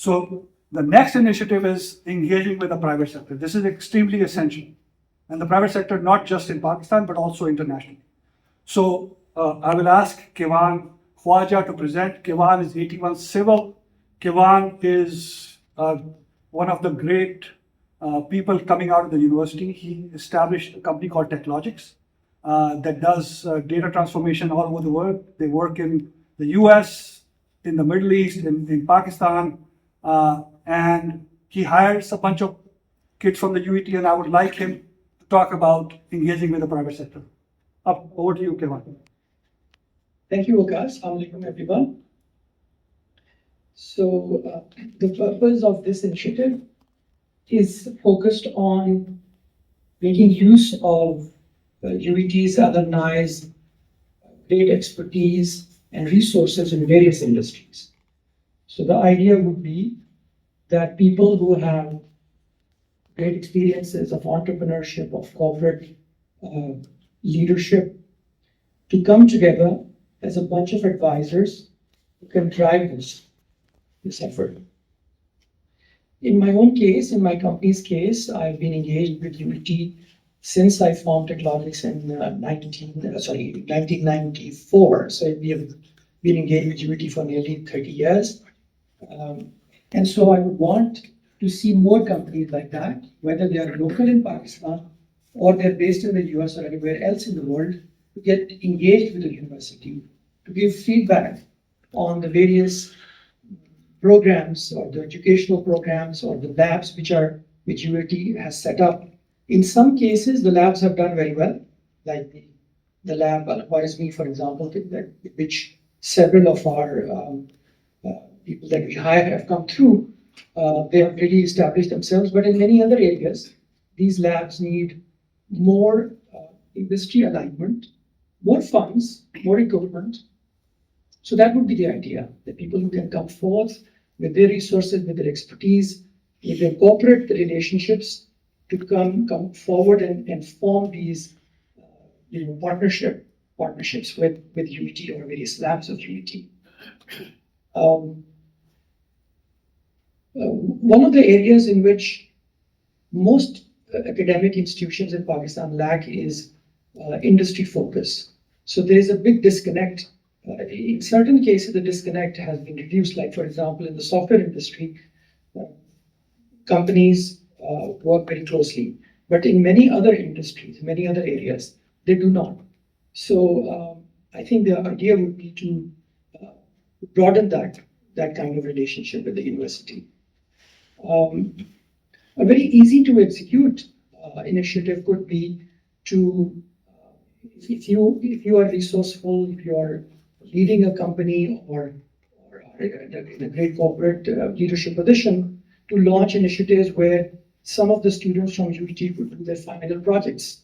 So the next initiative is engaging with the private sector. This is extremely essential. And the private sector, not just in Pakistan, but also internationally. So I will ask Kewan Khawaja to present. Kewan is 81 civil. Kewan is one of the great people coming out of the university. He established a company called TechLogix that does data transformation all over the world. They work in the US, in the Middle East, in Pakistan, and he hires a bunch of kids from the UET, and I would like him to talk about engaging with the private sector. Over to you, Kewan. Thank you, Waqas. Assalamu alaikum, everyone. So the purpose of this initiative is focused on making use of UET's alumni's great expertise and resources in various industries. So the idea would be that people who have great experiences of entrepreneurship, of corporate leadership, to come together as a bunch of advisors who can drive this effort. In my own case, in my company's case, I've been engaged with UET since I formed TechLogix in 1994. So we have been engaged with UET for nearly 30 years. And so I would want to see more companies like that, whether they are local in Pakistan or they're based in the US or anywhere else in the world, to get engaged with the university, to give feedback on the various programs or the educational programs or the labs which UET has set up. In some cases, the labs have done very well, like the lab Al-Khwarizmi, for example, which several of our people that we hire have come through. They have really established themselves, but in many other areas, these labs need more industry alignment, more funds, more equipment. So that would be the idea, that people who can come forth with their resources, with their expertise, with their corporate relationships, to come forward and form these partnerships with UET or various labs of UET. One of the areas in which most academic institutions in Pakistan lack is industry focus. So there is a big disconnect. In certain cases, the disconnect has been reduced. Like, for example, in the software industry, companies work very closely. But in many other industries, many other areas, they do not. So I think the idea would be to broaden that kind of relationship with the university. A very easy to execute initiative could be to, if you are resourceful, if you are leading a company or in a great corporate leadership position, to launch initiatives where some of the students from UET could do their final projects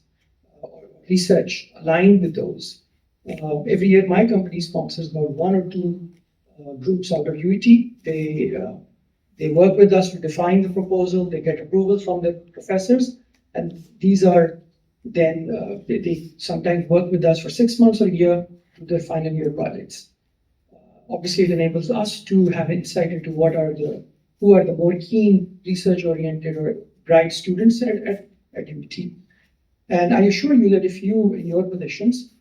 or research aligned with those. Every year, my company sponsors about one or two groups out of UET. They work with us to define the proposal, they get approval from the professors, and these are then, they sometimes work with us for 6 months or a year to their final year projects. Obviously, it enables us to have insight into who are the more keen, research-oriented or bright students at UET. And I assure you that if you, in your positions,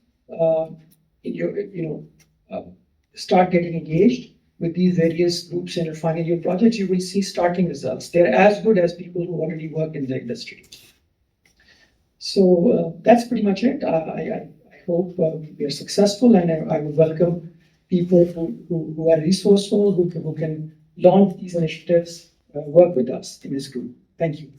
start getting engaged with these various groups in your final year projects, you will see starting results. They're as good as people who already work in the industry. So that's pretty much it. I hope we are successful, and I would welcome people who are resourceful, who can launch these initiatives, work with us in this group. Thank you.